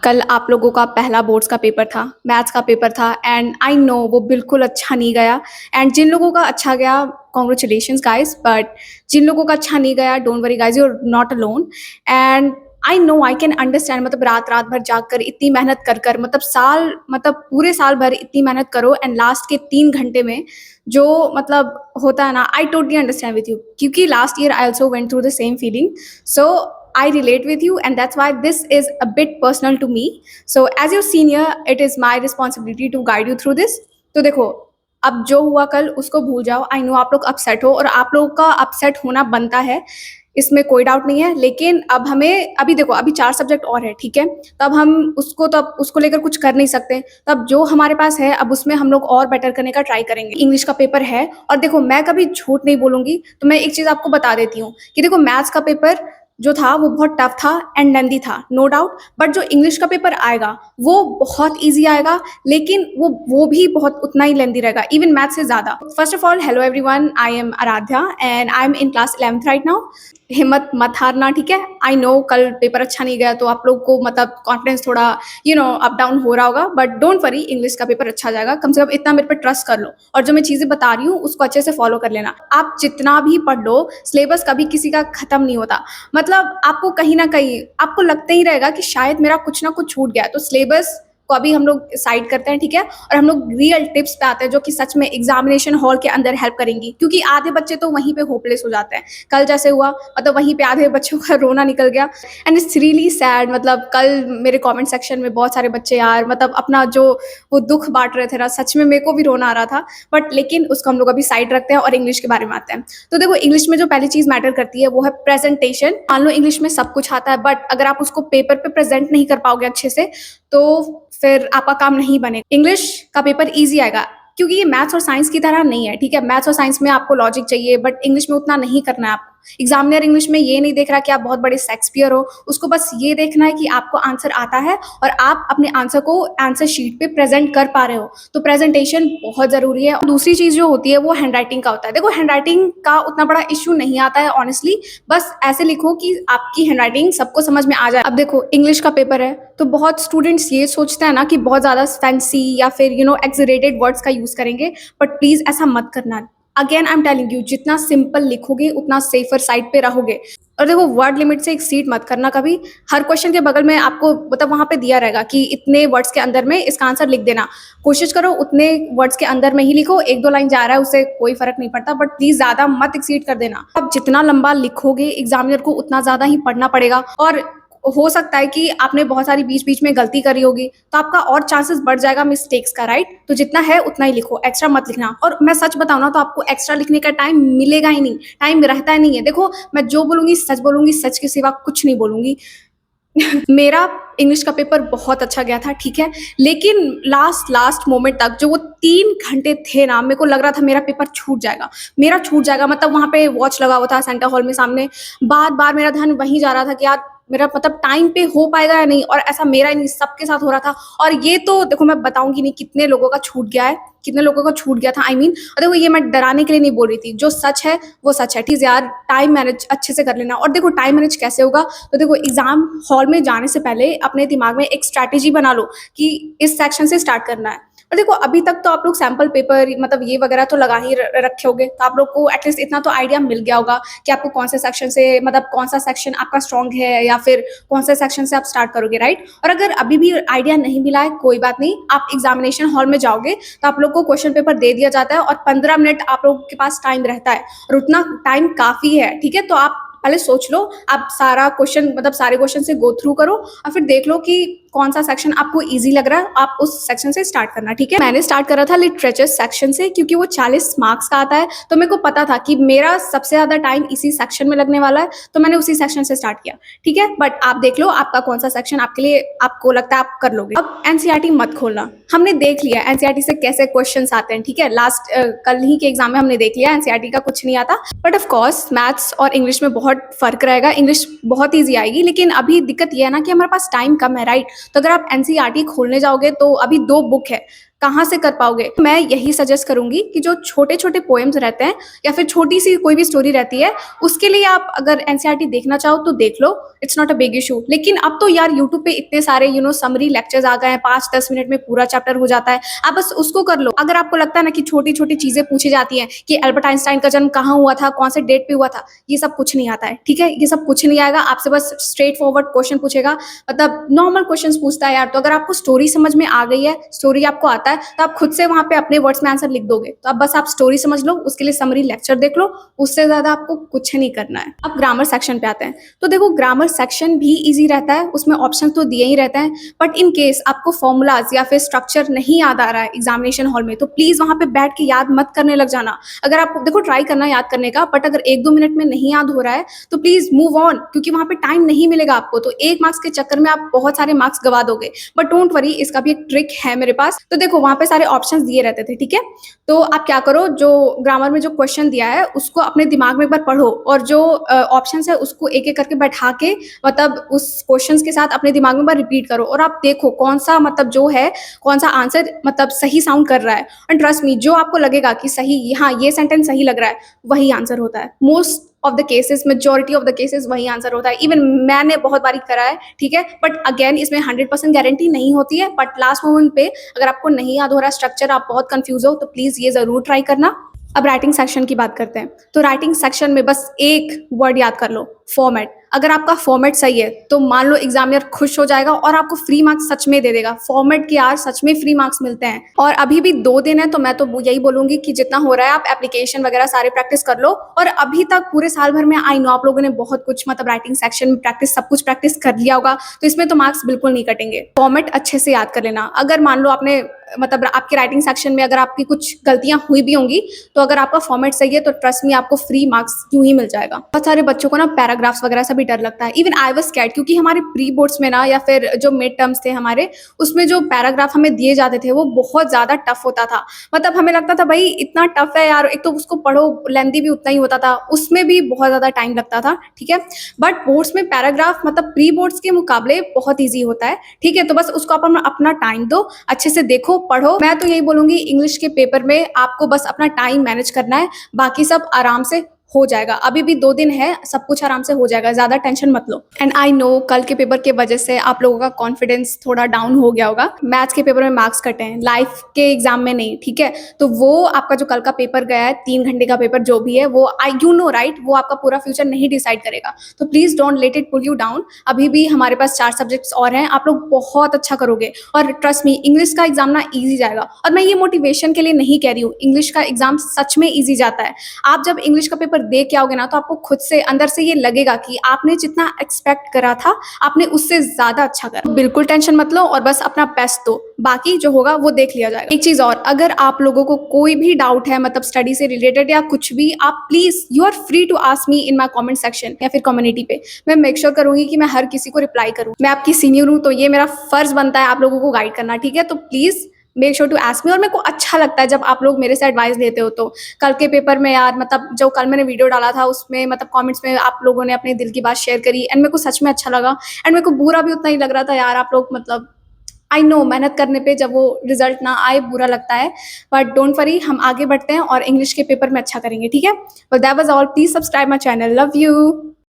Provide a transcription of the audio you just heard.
कल आप लोगों का पहला बोर्ड्स का पेपर था, मैथ्स का पेपर था एंड आई नो वो बिल्कुल अच्छा नहीं गया एंड जिन लोगों का अच्छा गया कांग्रेचुलेशंस गाइस बट जिन लोगों का अच्छा नहीं गया don't worry guys you are not alone and I know I can understand मतलब रात-रात भर जाग कर इतनी मेहनत कर मतलब पूरे साल भर इतनी मेहनत करो एंड लास्ट के 3 घंटे में जो मतलब होता है ना I totally understand with you क्योंकि last year I also went through the same feeling so I relate with you, and that's why this is a bit personal to me. So, as your senior, it is my responsibility to guide you through this. तो देखो, अब जो हुआ कल उसको भूल जाओ. I know आप लोग अपसेट हो और आप लोगों का अपसेट होना बनता है. इसमें कोई डाउट नहीं है लेकिन अब हमें अभी देखो अभी 4 सब्जेक्ट और है ठीक है तब हम उसको लेकर कुछ कर नहीं सकते तब जो हमारे पास है अब उसमें हम लोग और बेटर करने का ट्राई करेंगे इंग्लिश का पेपर है और देखो मैं कभी झूठ नहीं बोलूंगी तो मैं एक चीज़ आपको बता देती हूँ कि देखो मैथ्स का पेपर जो था वो बहुत टफ था एंड लेंदी था नो डाउट बट जो इंग्लिश का पेपर आएगा वो बहुत इजी आएगा लेकिन वो भी बहुत उतना ही लेंदी रहेगा इवन मैथ से ज़्यादा first of all hello everyone I am Aradhya and I am in class 11th right now हिम्मत मत हारना ठीक है आई नो कल पेपर अच्छा नहीं गया तो आप लोग को मतलब कॉन्फिडेंस थोड़ा अप डाउन हो रहा होगा बट डोंट वरी इंग्लिश का पेपर अच्छा जाएगा कम से कम इतना मेरे पे ट्रस्ट कर लो और जो मैं चीज़ें बता रही हूँ उसको अच्छे से फॉलो कर लेना आप जितना भी पढ़ लो सिलेबस कभी किसी का खत्म नहीं होता मतलब आपको कहीं ना कहीं आपको लगता ही रहेगा कि शायद मेरा कुछ ना कुछ छूट गया है तो सिलेबस को अभी हम लोग साइड करते हैं ठीक है और हम लोग रियल टिप्स पे आते हैं जो कि सच में एग्जामिनेशन हॉल के अंदर हेल्प करेंगी क्योंकि आधे बच्चे तो वहीं पे होपलेस हो जाते हैं कल जैसे हुआ मतलब वहीं पे आधे बच्चों का रोना निकल गया एंड इट्स रियली सैड मतलब कल मेरे कमेंट सेक्शन में बहुत सारे बच्चे यार मतलब अपना जो वो दुख बांट रहे थे ना सच में मेरे को भी रोना आ रहा था बट लेकिन उसको हम लोग अभी साइड रखते हैं और इंग्लिश के बारे में आते हैं तो देखो इंग्लिश में जो पहली चीज़ मैटर करती है वो है प्रेजेंटेशन मान लो इंग्लिश में सब कुछ आता है बट अगर आप उसको पेपर पे प्रेजेंट नहीं कर पाओगे अच्छे से तो फिर आपका काम नहीं बनेगा इंग्लिश का पेपर इजी आएगा क्योंकि ये मैथ्स और साइंस की तरह नहीं है ठीक है मैथ्स और साइंस में आपको लॉजिक चाहिए बट इंग्लिश में उतना नहीं करना है आपको एग्जामिनर इंग्लिश में ये नहीं देख रहा कि आप बहुत बड़े शेक्सपियर हो उसको बस ये देखना है कि आपको आंसर आता है और आप अपने आंसर को आंसर शीट पे प्रेजेंट कर पा रहे हो तो प्रेजेंटेशन बहुत जरूरी है दूसरी चीज जो होती है वो हैंड राइटिंग का होता है देखो हैंड राइटिंग का उतना बड़ा इश्यू नहीं आता है ऑनेस्टली बस ऐसे लिखो कि आपकी हैंड राइटिंग सबको समझ में आ जाए अब देखो इंग्लिश का पेपर है तो बहुत स्टूडेंट्स ये सोचते हैं ना कि बहुत ज्यादा फैंसी या फिर एक्सरेटेड वर्ड्स का यूज करेंगे बट प्लीज ऐसा मत करना again I am telling you जितना सिंपल लिखोगे उतना सेफर साइड पे रहोगे और देखो वर्ड लिमिट से एक्सीड मत करना कभी हर क्वेश्चन के बगल में आपको मतलब वहां पे दिया रहेगा कि इतने वर्ड्स के अंदर में इसका आंसर लिख देना कोशिश करो उतने वर्ड्स के अंदर में ही लिखो 1-2 लाइन जा रहा है उससे कोई फर्क नहीं पड़ता बट प्लीज ज्यादा मत एक्सीड कर देना अब जितना लंबा लिखोगे एग्जामिनर को उतना ज्यादा ही पढ़ना पड़ेगा और हो सकता है कि आपने बहुत सारी बीच बीच में गलती करी होगी तो आपका और चांसेस बढ़ जाएगा मिस्टेक्स का राइट तो जितना है उतना ही लिखो एक्स्ट्रा मत लिखना और मैं सच बताऊं ना तो आपको एक्स्ट्रा लिखने का टाइम मिलेगा ही नहीं टाइम रहता ही नहीं है देखो मैं जो बोलूंगी सच के सिवा कुछ नहीं बोलूंगी मेरा इंग्लिश का पेपर बहुत अच्छा गया था ठीक है लेकिन लास्ट मोमेंट तक जो वो 3 घंटे थे ना मेरे को लग रहा था मेरा पेपर छूट जाएगा मतलब वहां पे वॉच लगा हुआ था सेंटर हॉल में सामने बार मेरा ध्यान वहीं जा रहा था कि यार मेरा मतलब टाइम पे हो पाएगा या नहीं और ऐसा मेरा ही नहीं सबके साथ हो रहा था और ये तो देखो मैं बताऊंगी नहीं कितने लोगों का छूट गया था आई मीन और देखो ये मैं डराने के लिए नहीं बोल रही थी जो सच है वो सच है ठीक है यार टाइम मैनेज अच्छे से कर लेना और देखो टाइम मैनेज कैसे होगा तो देखो एग्जाम हॉल में जाने से पहले अपने दिमाग में एक स्ट्रैटेजी बना लो कि इस सेक्शन से स्टार्ट करना है और देखो अभी तक तो आप लोग सैंपल पेपर मतलब ये वगैरह तो लगा ही रखे होगे तो आप लोग को एटलीस्ट इतना तो आइडिया मिल गया होगा कि आपको कौन से सेक्शन से मतलब कौन सा सेक्शन आपका स्ट्रॉन्ग है या फिर कौन से सेक्शन से आप स्टार्ट करोगे राइट और अगर अभी भी आइडिया नहीं मिला है कोई बात नहीं आप एग्जामिनेशन हॉल में जाओगे तो आप लोग को क्वेश्चन पेपर दे दिया जाता है और 15 मिनट आप लोगों के पास टाइम रहता है और उतना टाइम काफी है ठीक है तो आप पहले सोच लो आप सारे क्वेश्चन से गो थ्रू करो और फिर देख लो कि कौन सा सेक्शन आपको इजी लग रहा है आप उस सेक्शन से स्टार्ट करना ठीक है मैंने स्टार्ट करा था लिटरेचर सेक्शन से क्योंकि वो 40 मार्क्स का आता है तो मेरे को पता था कि मेरा सबसे ज्यादा टाइम इसी सेक्शन में लगने वाला है तो मैंने उसी सेक्शन से स्टार्ट किया ठीक है बट आप देख लो आपका कौन सा सेक्शन आपके लिए आपको लगता है आप कर लोगे अब एनसीईआरटी मत खोलना हमने देख लिया एनसीईआरटी से कैसे क्वेश्चन आते हैं ठीक है लास्ट कल ही के एग्जाम में हमने देख लिया एनसीईआरटी का कुछ नहीं आता बट ऑफकोर्स मैथ्स और इंग्लिश में बहुत फर्क रहेगा इंग्लिश बहुत ईजी आएगी लेकिन अभी दिक्कत यह है ना कि हमारे पास टाइम कम है राइट तो अगर आप एनसीईआरटी खोलने जाओगे तो अभी 2 बुक है कहाँ से कर पाओगे? मैं यही सजेस्ट करूँगी कि जो छोटे-छोटे पोएम्स रहते हैं या फिर छोटी-सी कोई भी स्टोरी रहती है, उसके लिए आप अगर एनसीईआरटी देखना चाहो तो देख लो, it's not a big issue. लेकिन अब तो यार यूट्यूब पे इतने सारे समरी लेक्चर्स आ गए हैं, 5-10 मिनट में पूरा चैप्टर हो जाता है, आप बस उसको कर लो। अगर आपको लगता है ना कि छोटी-छोटी चीज़ें पूछी जाती हैं कि अल्बर्ट आइंस्टाइन का जन्म कहाँ हुआ था, कौन से डेट पे हुआ था, ये सब कुछ नहीं आता है, ठीक है? ये सब कुछ नहीं आएगा, आपसे बस स्ट्रेट फॉरवर्ड क्वेश्चन पूछेगा, मतलब नॉर्मल क्वेश्चंस पूछता है यार। तो अगर आपको स्टोरी समझ में आ गई है, स्टोरी आपको आता है, तो आप खुद से वहाँ पे अपने वर्ड्स में आंसर लिख दोगे। तो अब बस आप स्टोरी समझ लो, उसके लिए समरी लेक्चर देख लो, उससे ज़्यादा आपको कुछ नहीं करना है। अब ग्रामर सेक्शन पे आते हैं। तो देखो ग्रामर सेक्शन भी ईज़ी रहता है, उसमें ऑप्शन तो दिए ही रहते हैं, बट इन केस आपको फॉर्मूलाज़ या फिर स्ट्रक्चर नहीं याद आ रहा है एग्जामिनेशन हॉल में, तो प्लीज़ वहाँ पे बैठ के याद मत करने लग जाना। अगर आप देखो ट्राई करना याद करने का, बट अगर 1-2 मिनट में नहीं याद हो रहा है, तो प्लीज़ मूव ऑन, क्योंकि वहाँ पे टाइम नहीं मिलेगा आपको। तो 1 मार्क्स के चक्कर में आप बहुत सारे मार्क्स गवा दोगे। बट डोंट वरी, इसका भी एक ट्रिक है मेरे पास। तो देखो वहाँ पे सारे ऑप्शंस दिए रहते थे, ठीक है? तो आप क्या करो, जो ग्रामर में जो क्वेश्चन दिया है उसको अपने दिमाग में एक बार पढ़ो, और जो ऑप्शंस है उसको एक-एक करके बैठा के, मतलब उस क्वेश्चंस के साथ अपने दिमाग में एक बार रिपीट करो, और आप देखो कौन-सा मतलब जो है, कौन-सा आंसर मतलब सही साउंड कर रहा है। एंड ट्रस्ट मी, जो आपको लगेगा कि सही, हाँ, ये सेंटेंस सही लग रहा है, वही आंसर होता है। Most of the cases, majority of the cases वही आंसर होता है। इवन मैंने बहुत बारी करा है, ठीक है? बट अगेन इसमें 100% गारंटी नहीं होती है, बट लास्ट मोमेंट पे अगर आपको नहीं याद हो रहा है स्ट्रक्चर, आप बहुत कंफ्यूज हो, तो प्लीज़ ये ज़रूर ट्राई करना। अब राइटिंग सेक्शन की बात करते हैं। तो राइटिंग सेक्शन में बस एक वर्ड याद कर लो, फॉर्मेट। अगर आपका फॉर्मेट सही है, तो मान लो एग्जामिनर खुश हो जाएगा और आपको फ्री मार्क्स सच में दे देगा। फॉर्मेट के यार सच में फ्री मार्क्स मिलते हैं। और अभी भी 2 दिन है, तो मैं तो यही बोलूँगी कि जितना हो रहा है आप एप्लीकेशन वगैरह सारे प्रैक्टिस कर लो। और अभी तक पूरे साल भर में आई नो आप लोगों ने बहुत कुछ, मतलब राइटिंग सेक्शन में प्रैक्टिस, सब कुछ प्रैक्टिस कर लिया होगा, तो इसमें तो मार्क्स बिल्कुल नहीं कटेंगे। फॉर्मेट अच्छे से याद कर लेना। अगर मान लो आपने, मतलब आपके राइटिंग सेक्शन में अगर आपकी कुछ गलतियाँ हुई भी होंगी, तो अगर आपका फॉर्मेट सही है, तो ट्रस्ट मी आपको फ्री मार्क्स यूँ ही मिल जाएगा। बहुत सारे बच्चों को ना पैराग्राफ्स वगैरह से भी डर लगता है। इवन आई वाज़ स्कैर्ड, क्योंकि हमारे प्री बोर्ड्स में ना, या फिर जो मिड टर्म्स थे हमारे, उसमें जो पैराग्राफ हमें दिए जाते थे वो बहुत ज़्यादा टफ होता था। मतलब हमें लगता था भाई इतना टफ है यार, एक तो उसको पढ़ो, लेंथी भी उतना ही होता था, उसमें भी बहुत ज़्यादा टाइम लगता था, ठीक है? बट बोर्ड्स में पैराग्राफ मतलब प्री बोर्ड्स के मुकाबले बहुत ईज़ी होता है, ठीक है? तो बस उसको आप अपना टाइम दो, अच्छे से देखो, पढ़ो। मैं तो यही बोलूँगी, इंग्लिश के पेपर में आपको बस अपना टाइम मैनेज करना है, बाकी सब आराम से हो जाएगा। अभी भी 2 दिन है, सब कुछ आराम से हो जाएगा, ज़्यादा टेंशन मत लो। एंड आई नो कल के पेपर की वजह से आप लोगों का कॉन्फिडेंस थोड़ा डाउन हो गया होगा। मैथ्स के पेपर में मार्क्स कटे हैं, लाइफ के एग्जाम में नहीं, ठीक है? तो वो आपका जो कल का पेपर गया है, 3 घंटे का पेपर जो भी है, वो राइट, वो आपका पूरा फ्यूचर नहीं डिसाइड करेगा। तो please don't let it pull you down. अभी भी हमारे पास 4 सब्जेक्ट्स और हैं, आप लोग बहुत अच्छा करोगे। और ट्रस्ट मी, इंग्लिश का एग्जाम ना ईज़ी जाएगा। और मैं ये मोटिवेशन के लिए नहीं कह रही हूँ, इंग्लिश का एग्जाम सच में ईज़ी जाता है। आप जब इंग्लिश का पेपर दे के आओगे ना, तो आपको खुद से अंदर से ये लगेगा कि आपने जितना एक्सपेक्ट करा था, आपने उससे ज़्यादा अच्छा करा। बिल्कुल टेंशन मत लो और बस अपना बेस्ट दो, बाकी जो होगा वो देख लिया जाएगा। एक चीज़ और, अगर आप लोगों को कोई भी डाउट है, मतलब स्टडी से रिलेटेड या कुछ भी, आप please you are free to ask me in my comment section या फिर कम्युनिटी पे। मैं मेक श्योर करूँगी कि मैं हर किसी को रिप्लाई करूँ। मैं आपकी सीनियर हूँ, तो ये मेरा फर्ज़ बनता है आप लोगों को गाइड करना, ठीक है? तो please make sure to ask me. और मेरे को अच्छा लगता है जब आप लोग मेरे से एडवाइस लेते हो। तो कल के पेपर में यार, मतलब जो कल मैंने वीडियो डाला था उसमें, मतलब कमेंट्स में आप लोगों ने अपने दिल की बात शेयर करी, एंड मेरे को सच में अच्छा लगा। एंड मेरे को बुरा भी उतना ही लग रहा था यार, आप लोग, मतलब आई नो मेहनत करने पे जब वो रिजल्ट ना आए बुरा लगता है, बट डोंट वरी, हम आगे बढ़ते हैं और इंग्लिश के पेपर में अच्छा करेंगे, ठीक है? But that was all. Please subscribe my channel. Love you.